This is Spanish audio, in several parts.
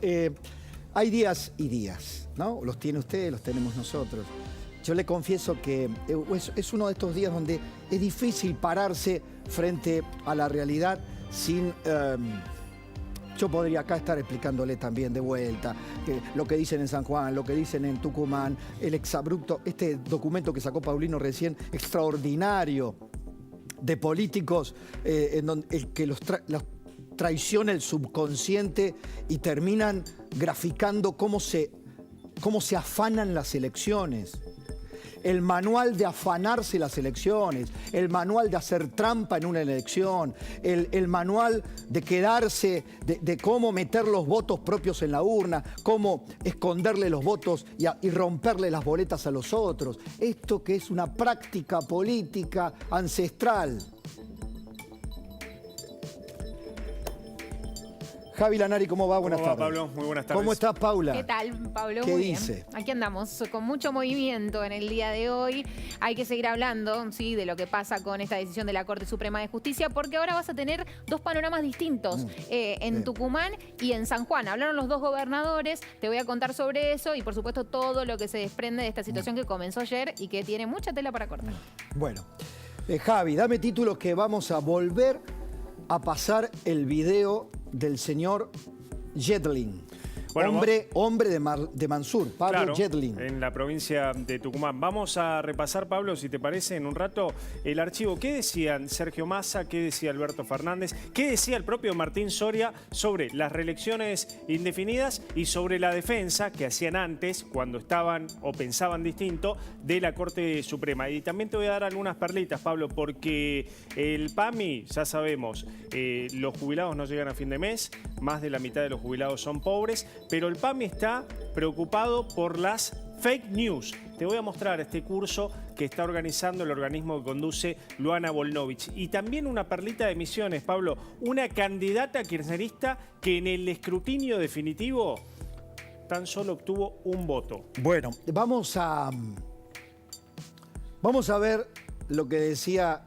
Eh, Hay días y días, ¿no? Los tiene usted, los tenemos nosotros. Yo le confieso que es uno de estos días donde es difícil pararse frente a la realidad sin... yo podría acá estar explicándole también de vuelta lo que dicen en San Juan, lo que dicen en Tucumán, el exabrupto, este documento que sacó Paulino recién, extraordinario, de políticos en donde el que los traiciona el subconsciente y terminan graficando cómo se afanan las elecciones. El manual de afanarse las elecciones, el manual de hacer trampa en una elección, el manual de quedarse, de cómo meter los votos propios en la urna, cómo esconderle los votos y romperle las boletas a los otros. Esto que es una práctica política ancestral. Javi Lanari, ¿cómo va? Buenas tardes. Pablo? Muy buenas tardes. ¿Cómo estás, Paula? ¿Qué tal, Pablo? ¿Qué Muy dice? bien. Aquí andamos con mucho movimiento en el día de hoy. Hay que seguir hablando, sí, de lo que pasa con esta decisión de la Corte Suprema de Justicia, porque ahora vas a tener dos panoramas distintos en Tucumán y en San Juan. Hablaron los dos gobernadores, te voy a contar sobre eso y, por supuesto, todo lo que se desprende de esta situación que comenzó ayer y que tiene mucha tela para cortar. Bueno, Javi, dame títulos que vamos a volver a pasar el video del señor Yedlin. Bueno, hombre de Mansur, Pablo claro, Yedlin. En la provincia de Tucumán. Vamos a repasar, Pablo, si te parece, en un rato el archivo. ¿Qué decían Sergio Massa? ¿Qué decía Alberto Fernández? ¿Qué decía el propio Martín Soria sobre las reelecciones indefinidas y sobre la defensa que hacían antes, cuando estaban o pensaban distinto, de la Corte Suprema? Y también te voy a dar algunas perlitas, Pablo, porque el PAMI, ya sabemos, los jubilados no llegan a fin de mes, más de la mitad de los jubilados son pobres, pero el PAMI está preocupado por las fake news. Te voy a mostrar este curso que está organizando el organismo que conduce Luana Volnovich. Y también una perlita de Misiones, Pablo, una candidata kirchnerista que en el escrutinio definitivo tan solo obtuvo un voto. Bueno, vamos a ver lo que decía...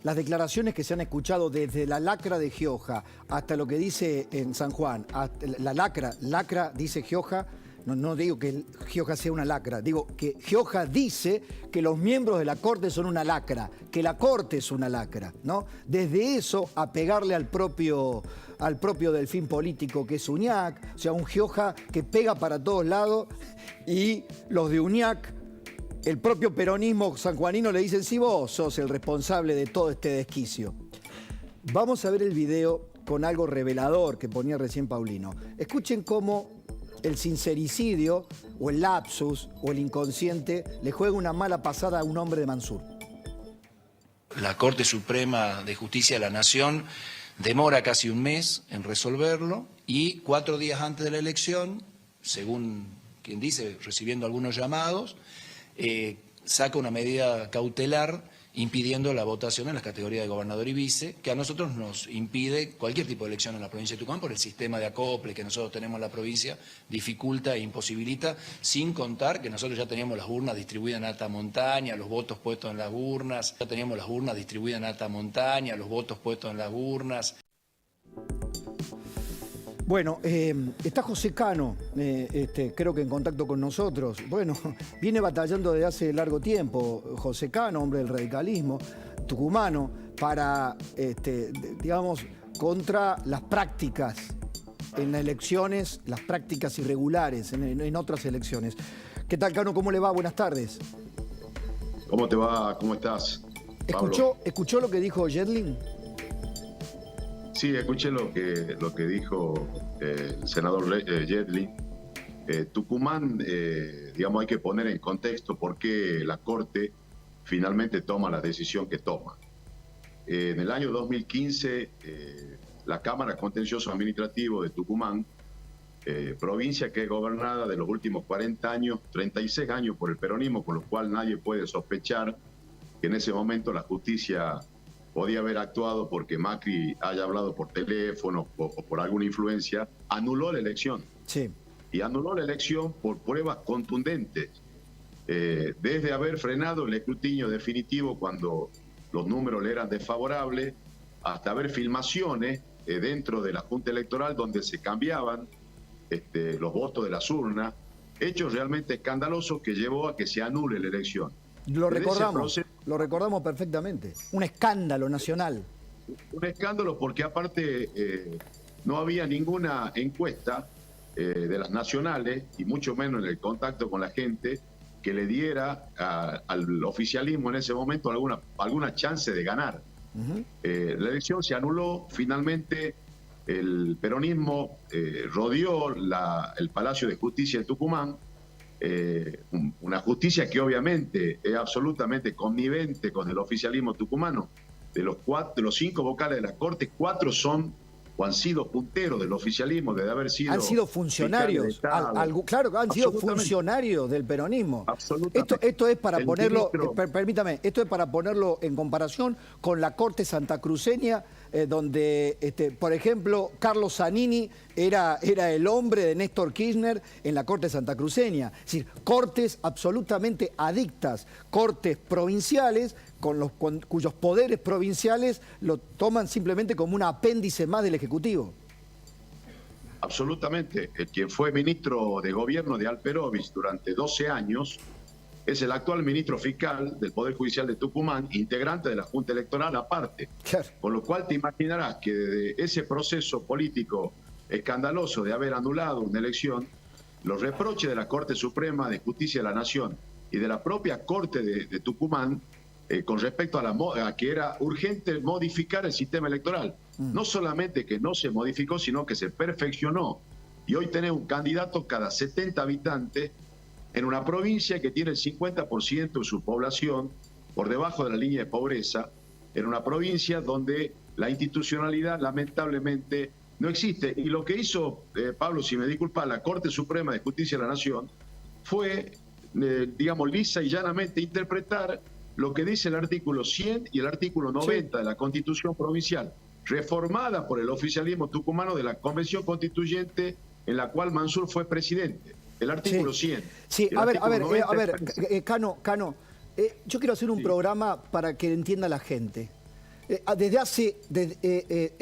las declaraciones que se han escuchado desde la lacra de Gioja hasta lo que dice en San Juan, hasta la lacra dice Gioja, no digo que Gioja sea una lacra, digo que Gioja dice que los miembros de la Corte son una lacra, que la Corte es una lacra, ¿no? Desde eso a pegarle al propio delfín político que es Uñac, o sea, un Gioja que pega para todos lados y los de Uñac, el propio peronismo sanjuanino le dicen, sí, vos sos el responsable de todo este desquicio. Vamos a ver el video con algo revelador que ponía recién Paulino. Escuchen cómo el sincericidio, o el lapsus, o el inconsciente, le juega una mala pasada a un hombre de Mansur. La Corte Suprema de Justicia de la Nación demora casi un mes en resolverlo y 4 días antes de la elección, según quien dice, recibiendo algunos llamados, saca una medida cautelar impidiendo la votación en las categorías de gobernador y vice, que a nosotros nos impide cualquier tipo de elección en la provincia de Tucumán por el sistema de acople que nosotros tenemos en la provincia, dificulta e imposibilita, sin contar que nosotros ya teníamos las urnas distribuidas en alta montaña, los votos puestos en las urnas, ya teníamos las urnas distribuidas en alta montaña, los votos puestos en las urnas. Bueno, está José Cano, creo que en contacto con nosotros. Bueno, viene batallando desde hace largo tiempo José Cano, hombre del radicalismo tucumano, para, digamos, contra las prácticas en las elecciones, las prácticas irregulares en otras elecciones. ¿Qué tal, Cano? ¿Cómo le va? Buenas tardes. ¿Cómo te va? ¿Cómo estás, Pablo? ¿Escuchó lo que dijo Yedlin? Sí, escuché lo que dijo el senador Yedlin. Tucumán, digamos, hay que poner en contexto por qué la Corte finalmente toma la decisión que toma. En el año 2015, la Cámara Contencioso Administrativo de Tucumán, provincia que es gobernada de los últimos 40 años, 36 años por el peronismo, con lo cual nadie puede sospechar que en ese momento la justicia podía haber actuado porque Macri haya hablado por teléfono o por alguna influencia, anuló la elección. Sí. Y anuló la elección por pruebas contundentes. Desde haber frenado el escrutinio definitivo cuando los números le eran desfavorables, hasta ver filmaciones dentro de la Junta Electoral donde se cambiaban los votos de las urnas, hechos realmente escandalosos que llevó a que se anule la elección. Lo Desde ese recordamos, proceso, lo recordamos perfectamente. Un escándalo nacional. un escándalo porque aparte no había ninguna encuesta de las nacionales, y mucho menos en el contacto con la gente, que le diera al oficialismo en ese momento alguna chance de ganar. La elección se anuló, finalmente el peronismo rodeó el Palacio de Justicia de Tucumán, una justicia que obviamente es absolutamente connivente con el oficialismo tucumano. De los 5 vocales de la Corte, 4 son o han sido punteros del oficialismo, de haber sido... Han sido funcionarios, claro que han sido funcionarios del peronismo. Esto es para ponerlo, permítame, esto es para ponerlo en comparación con la Corte santacruceña, donde, por ejemplo, Carlos Zanini era el hombre de Néstor Kirchner en la Corte santacruceña. Es decir, cortes absolutamente adictas, cortes provinciales, cuyos poderes provinciales lo toman simplemente como un apéndice más del Ejecutivo. Absolutamente. Quien fue ministro de gobierno de Alperovich durante 12 años es el actual ministro fiscal del Poder Judicial de Tucumán, integrante de la Junta Electoral aparte. Claro. Con lo cual te imaginarás que desde ese proceso político escandaloso de haber anulado una elección, los reproches de la Corte Suprema de Justicia de la Nación y de la propia Corte de Tucumán con respecto a que era urgente modificar el sistema electoral. No solamente que no se modificó, sino que se perfeccionó. Y hoy tenés un candidato cada 70 habitantes en una provincia que tiene el 50% de su población por debajo de la línea de pobreza, en una provincia donde la institucionalidad lamentablemente no existe. Y lo que hizo, Pablo, si me disculpa, la Corte Suprema de Justicia de la Nación fue, digamos, lisa y llanamente interpretar lo que dice el artículo 100 y el artículo 90 de la Constitución Provincial, reformada por el oficialismo tucumano de la Convención Constituyente en la cual Mansur fue presidente. El artículo 100. Sí, a ver, Cano, yo quiero hacer un programa para que entienda la gente.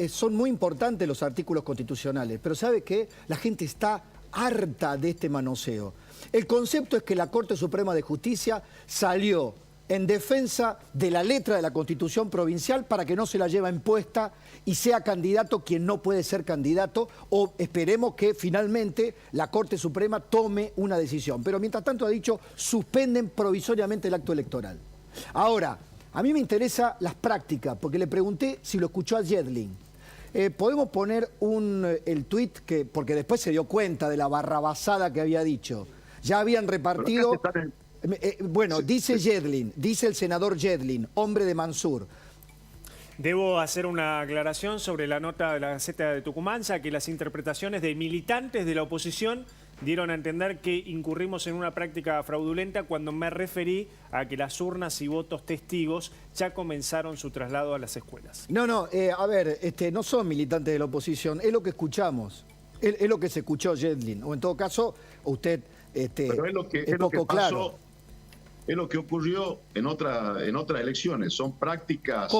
Son muy importantes los artículos constitucionales, pero ¿sabe qué? La gente está harta de este manoseo. El concepto es que la Corte Suprema de Justicia salió en defensa de la letra de la Constitución Provincial para que no se la lleve impuesta y sea candidato quien no puede ser candidato, o esperemos que finalmente la Corte Suprema tome una decisión. Pero mientras tanto ha dicho, suspenden provisoriamente el acto electoral. Ahora, a mí me interesan las prácticas, porque le pregunté si lo escuchó a Yedlin. Podemos poner el tuit, porque después se dio cuenta de la barrabasada que había dicho. Ya habían repartido... dice Yedlin, dice el senador Yedlin, hombre de Mansur. Debo hacer una aclaración sobre la nota de la Gaceta de Tucumán, ya que las interpretaciones de militantes de la oposición dieron a entender que incurrimos en una práctica fraudulenta cuando me referí a que las urnas y votos testigos ya comenzaron su traslado a las escuelas. No, no son militantes de la oposición, es lo que escuchamos, es lo que se escuchó Yedlin, o en todo caso, usted pero es poco claro. Es lo que ocurrió en otras elecciones. Son prácticas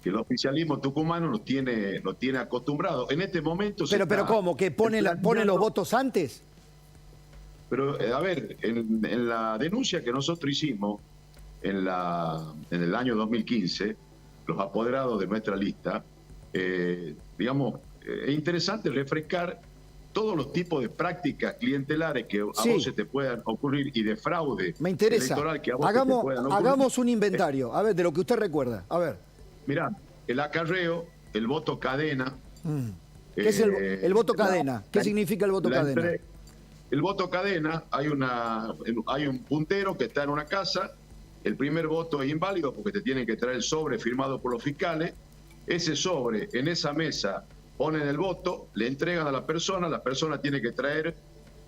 que el oficialismo tucumano nos tiene acostumbrados. En este momento... Pero ¿cómo? ¿Que ponen los votos antes? Pero, a ver, en la denuncia que nosotros hicimos en el año 2015, los apoderados de nuestra lista, es interesante refrescar todos los tipos de prácticas clientelares que a vos se te puedan ocurrir y de fraude electoral que a vos te puedan ocurrir. Hagamos un inventario, a ver, de lo que usted recuerda. A ver. Mirá, el acarreo, el voto cadena. ¿Qué es el voto cadena? ¿Qué significa el voto cadena? El voto cadena, hay un puntero que está en una casa, el primer voto es inválido porque te tienen que traer el sobre firmado por los fiscales, ese sobre en esa mesa ponen el voto, le entregan a la persona tiene que traer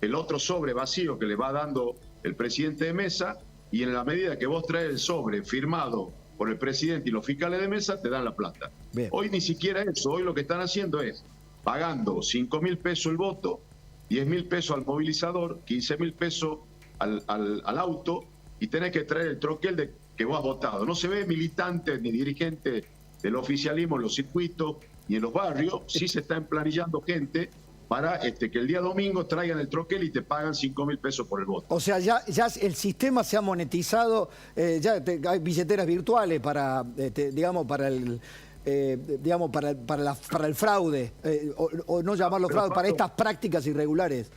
el otro sobre vacío que le va dando el presidente de mesa, y en la medida que vos traes el sobre firmado por el presidente y los fiscales de mesa, te dan la plata. Bien. Hoy ni siquiera eso, hoy lo que están haciendo es pagando 5.000 pesos el voto, 10.000 pesos al movilizador, 15.000 pesos al auto, y tenés que traer el troquel que vos has votado. No se ve militantes ni dirigentes del oficialismo en los circuitos y en los barrios. Sí se está emplanillando gente para que el día domingo traigan el troquel y te pagan 5.000 pesos por el voto. O sea, ya el sistema se ha monetizado, hay billeteras virtuales para, digamos, para el... para el fraude, o no llamarlo Pero, fraude, Pablo, para estas prácticas irregulares.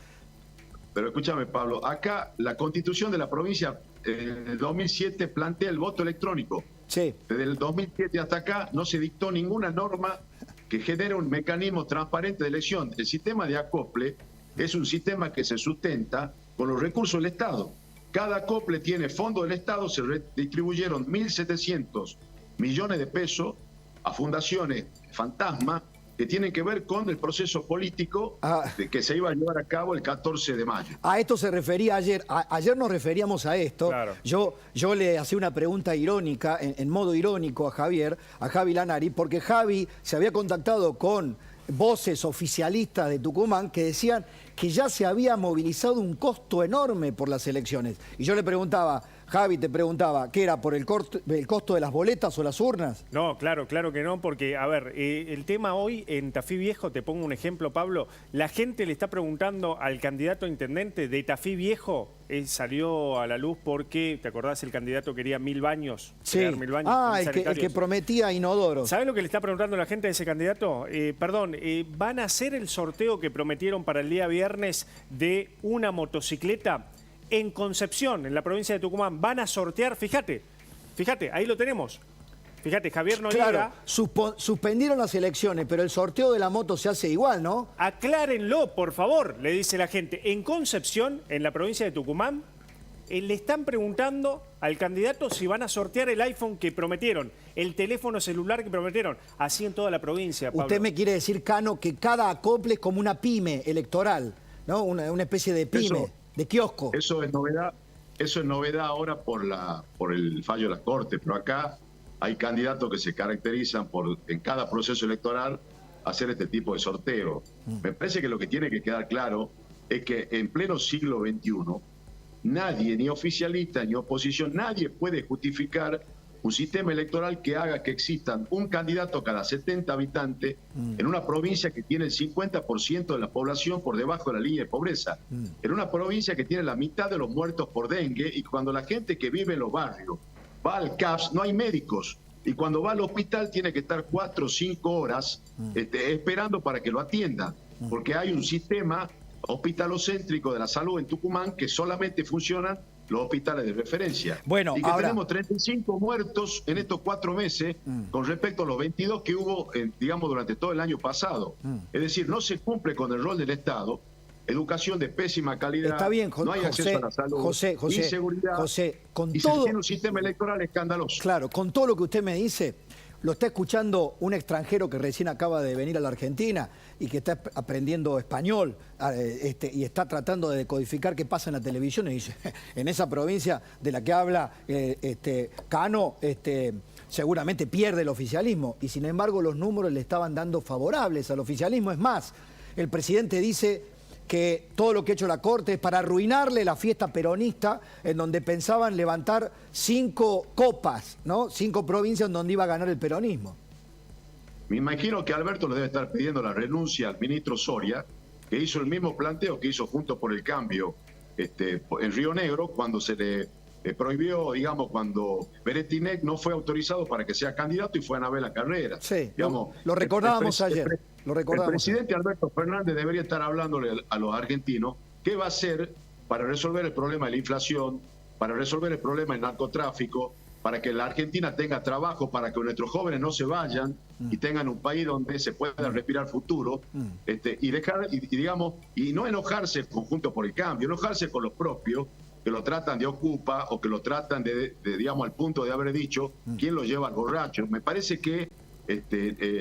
Pero escúchame, Pablo, acá la Constitución de la provincia en el 2007 plantea el voto electrónico. Sí. Desde el 2007 hasta acá no se dictó ninguna norma que genere un mecanismo transparente de elección. El sistema de acople es un sistema que se sustenta con los recursos del Estado. Cada acople tiene fondo del Estado, se distribuyeron 1.700 millones de pesos a fundaciones fantasma que tienen que ver con el proceso político que se iba a llevar a cabo el 14 de mayo. A esto se refería ayer. Ayer nos referíamos a esto. Claro. Yo le hacía una pregunta irónica, en modo irónico a Javi Lanari, porque Javi se había contactado con voces oficialistas de Tucumán que decían que ya se había movilizado un costo enorme por las elecciones. Y yo le preguntaba, Javi te preguntaba, ¿qué era por el costo de las boletas o las urnas? No, claro que no, porque, a ver, el tema hoy en Tafí Viejo, te pongo un ejemplo, Pablo, la gente le está preguntando al candidato a intendente de Tafí Viejo, salió a la luz porque, ¿te acordás? El candidato quería 1.000 baños. Sí. 1.000 baños el que prometía inodoros. ¿Sabés lo que le está preguntando la gente de ese candidato? ¿Van a hacer el sorteo que prometieron para el día viernes de una motocicleta? En Concepción, en la provincia de Tucumán, van a sortear, fíjate, ahí lo tenemos. Fíjate, Javier Noriega... Claro, suspendieron las elecciones, pero el sorteo de la moto se hace igual, ¿no? Aclárenlo, por favor, le dice la gente. En Concepción, en la provincia de Tucumán, le están preguntando al candidato si van a sortear el iPhone que prometieron, el teléfono celular que prometieron. Así en toda la provincia, Pablo. Usted me quiere decir, Cano, que cada acople es como una pyme electoral, ¿no? Una especie de pyme. De kiosco. Eso es novedad ahora por el fallo de la Corte, pero acá hay candidatos que se caracterizan por, en cada proceso electoral, hacer este tipo de sorteo. Me parece que lo que tiene que quedar claro es que en pleno siglo XXI, nadie, ni oficialista ni oposición, nadie puede justificar un sistema electoral que haga que existan un candidato cada 70 habitantes en una provincia que tiene el 50% de la población por debajo de la línea de pobreza, en una provincia que tiene la mitad de los muertos por dengue, y cuando la gente que vive en los barrios va al CAPS no hay médicos, y cuando va al hospital tiene que estar 4 o 5 horas esperando para que lo atiendan, porque hay un sistema hospitalocéntrico de la salud en Tucumán que solamente funcionan los hospitales de referencia. Bueno, y que tenemos 35 muertos en estos 4 meses con respecto a los 22 que hubo, digamos, durante todo el año pasado. Es decir, no se cumple con el rol del Estado, educación de pésima calidad, está bien, no hay acceso a la salud, inseguridad, con y todo, se tiene un sistema electoral escandaloso. Claro, con todo lo que usted me dice, lo está escuchando un extranjero que recién acaba de venir a la Argentina y que está aprendiendo español y está tratando de decodificar qué pasa en la televisión y dice, en esa provincia de la que habla Cano, seguramente pierde el oficialismo, y sin embargo los números le estaban dando favorables al oficialismo. Es más, el presidente dice que todo lo que ha hecho la Corte es para arruinarle la fiesta peronista, en donde pensaban levantar 5 copas, ¿no? 5 provincias en donde iba a ganar el peronismo. Me imagino que Alberto le debe estar pidiendo la renuncia al ministro Soria, que hizo el mismo planteo que hizo Juntos por el Cambio en Río Negro, cuando se le prohibió, digamos, cuando Beretinec no fue autorizado para que sea candidato y fue a Anabela Carrera. Sí, digamos, lo recordábamos ayer. El presidente Alberto Fernández debería estar hablándole a los argentinos qué va a hacer para resolver el problema de la inflación, para resolver el problema del narcotráfico, para que la Argentina tenga trabajo, para que nuestros jóvenes no se vayan y tengan un país donde se pueda respirar futuro, y dejar, digamos, y no enojarse Juntos por el Cambio, enojarse con los propios que lo tratan de ocupa o que lo tratan de digamos, al punto de haber dicho quién lo lleva al borracho. Me parece que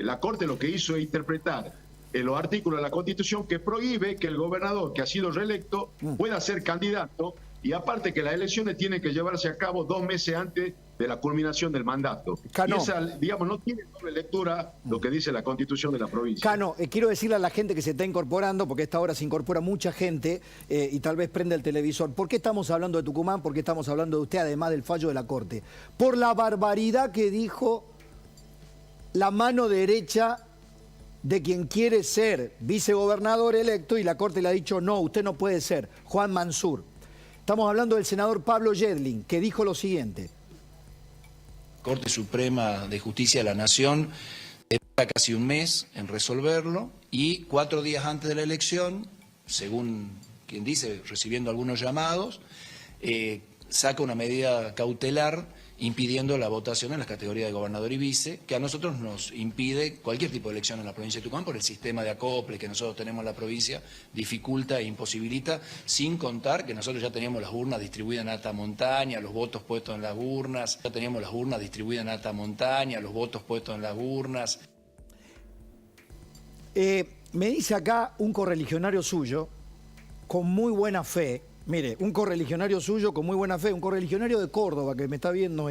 la Corte lo que hizo es interpretar los artículos de la Constitución que prohíbe que el gobernador que ha sido reelecto pueda ser candidato, y aparte que las elecciones tienen que llevarse a cabo 2 meses antes de la culminación del mandato. Cano. Y esa, digamos, no tiene doble lectura lo que dice la Constitución de la provincia. Cano, quiero decirle a la gente que se está incorporando, porque a esta hora se incorpora mucha gente y tal vez prende el televisor. ¿Por qué estamos hablando de Tucumán? ¿Por qué estamos hablando de usted, además del fallo de la Corte? Por la barbaridad que dijo la mano derecha de quien quiere ser vicegobernador electo y la Corte le ha dicho, no, usted no puede ser, Juan Mansur. Estamos hablando del senador Pablo Yedlin, que dijo lo siguiente. Corte Suprema de Justicia de la Nación demora casi un mes en resolverlo y 4 días antes de la elección, según quien dice, recibiendo algunos llamados, saca una medida cautelar impidiendo la votación en las categorías de gobernador y vice, que a nosotros nos impide cualquier tipo de elección en la provincia de Tucumán por el sistema de acople que nosotros tenemos en la provincia, dificulta e imposibilita, sin contar que nosotros ya teníamos las urnas distribuidas en alta montaña, los votos puestos en las urnas, ya teníamos las urnas distribuidas en alta montaña, los votos puestos en las urnas. Me dice acá un correligionario suyo, con muy buena fe, mire, un correligionario suyo con muy buena fe, un correligionario de Córdoba que me está viendo,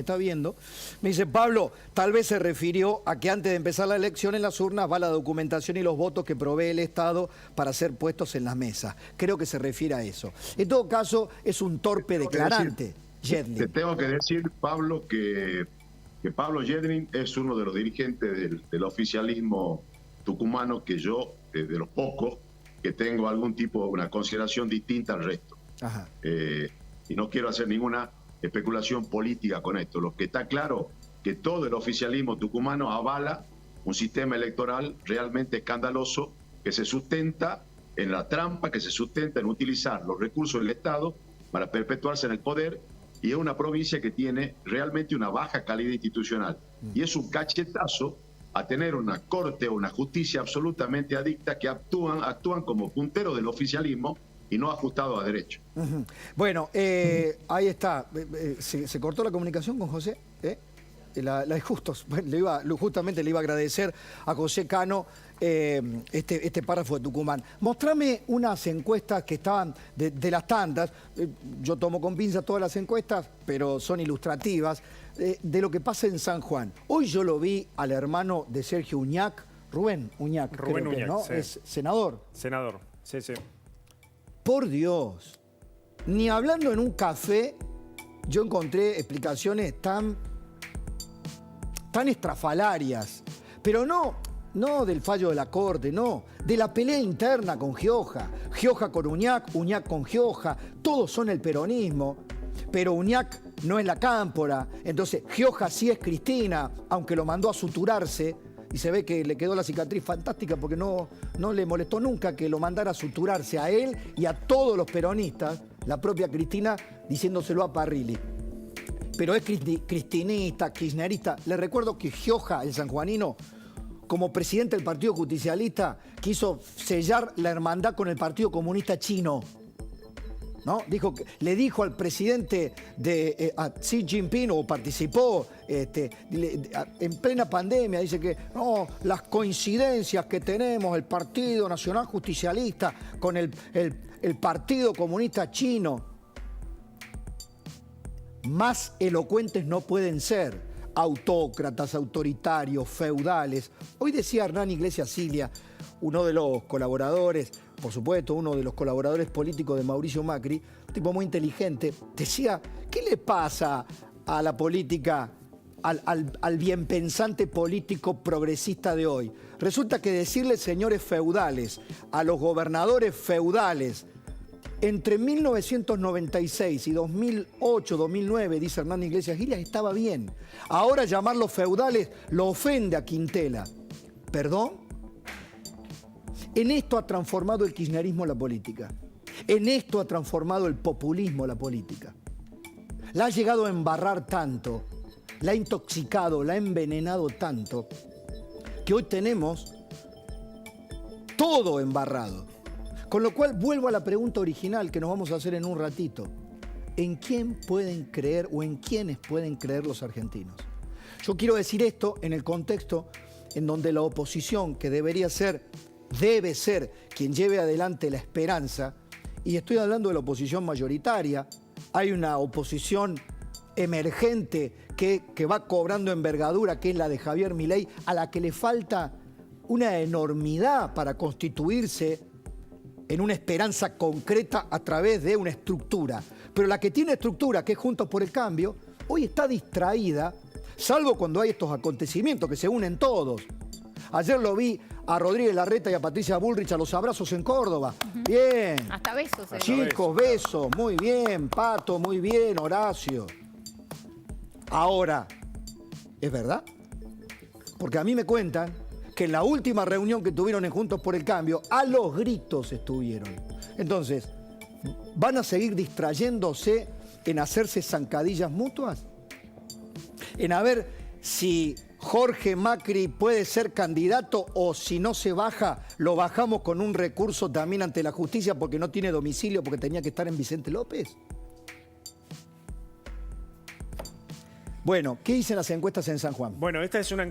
me dice, Pablo, tal vez se refirió a que antes de empezar la elección en las urnas va la documentación y los votos que provee el Estado para ser puestos en las mesas. Creo que se refiere a eso. En todo caso, es un torpe declarante, Yedlin. Te tengo que decir, Pablo, que Pablo Yedlin es uno de los dirigentes del oficialismo tucumano que yo, de los pocos, que tengo algún tipo, una consideración distinta al resto. Ajá. Y no quiero hacer ninguna especulación política con esto. Lo que está claro que todo el oficialismo tucumano avala un sistema electoral realmente escandaloso que se sustenta en la trampa, que se sustenta en utilizar los recursos del Estado para perpetuarse en el poder, y es una provincia que tiene realmente una baja calidad institucional. Y es un cachetazo a tener una corte o una justicia absolutamente adicta que actúan como punteros del oficialismo y no ajustados a derecho. Bueno, ahí está. ¿Se cortó la comunicación con José? Justamente le iba a agradecer a José Cano este párrafo de Tucumán. Mostrame unas encuestas que estaban de las tantas. Yo tomo con pinzas todas las encuestas, pero son ilustrativas, de lo que pasa en San Juan. Hoy yo lo vi al hermano de Sergio Uñac, Rubén Uñac, ¿no? Sí. Es senador. Senador, sí, sí. Por Dios, ni hablando en un café yo encontré explicaciones tan estrafalarias, pero no del fallo de la Corte, no, de la pelea interna con Gioja, Gioja con Uñac, Uñac con Gioja, todos son el peronismo, pero Uñac no es la cámpora, entonces Gioja sí es Cristina, aunque lo mandó a suturarse, y se ve que le quedó la cicatriz fantástica porque no le molestó nunca que lo mandara a suturarse a él y a todos los peronistas, la propia Cristina diciéndoselo a Parrilli. Pero es cristinista, kirchnerista. Le recuerdo que Gioja, el sanjuanino, como presidente del Partido Justicialista, quiso sellar la hermandad con el Partido Comunista Chino, ¿no? Le dijo al presidente a Xi Jinping, o participó en plena pandemia, dice que no, las coincidencias que tenemos el Partido Nacional Justicialista con el Partido Comunista Chino, más elocuentes no pueden ser, autócratas, autoritarios, feudales. Hoy decía Hernán Iglesias Cilia, uno de los colaboradores, por supuesto, uno de los colaboradores políticos de Mauricio Macri, un tipo muy inteligente, decía, ¿qué le pasa a la política, al bienpensante político progresista de hoy? Resulta que decirle señores feudales a los gobernadores feudales entre 1996 y 2008, 2009, dice Hernán Iglesias Cilia, estaba bien. Ahora llamarlos feudales lo ofende a Quintela. ¿Perdón? En esto ha transformado el kirchnerismo la política. En esto ha transformado el populismo la política. La ha llegado a embarrar tanto, la ha intoxicado, la ha envenenado tanto, que hoy tenemos todo embarrado. Con lo cual vuelvo a la pregunta original que nos vamos a hacer en un ratito. ¿En quién pueden creer o en quiénes pueden creer los argentinos? Yo quiero decir esto en el contexto en donde la oposición, que debe ser quien lleve adelante la esperanza, y estoy hablando de la oposición mayoritaria, hay una oposición emergente que va cobrando envergadura, que es la de Javier Milei, a la que le falta una enormidad para constituirse en una esperanza concreta a través de una estructura. Pero la que tiene estructura, que es Juntos por el Cambio, hoy está distraída, salvo cuando hay estos acontecimientos que se unen todos. Ayer lo vi a Rodríguez Larreta y a Patricia Bullrich a los abrazos en Córdoba. Bien. Hasta besos. Chicos, besos. Muy bien, Pato, muy bien, Horacio. Ahora, ¿es verdad? Porque a mí me cuentan que en la última reunión que tuvieron en Juntos por el Cambio, a los gritos estuvieron. Entonces, ¿van a seguir distrayéndose en hacerse zancadillas mutuas? En a ver si Jorge Macri puede ser candidato o si no se baja, lo bajamos con un recurso también ante la justicia porque no tiene domicilio, porque tenía que estar en Vicente López. Bueno, ¿qué dicen las encuestas en San Juan? Bueno, esta es una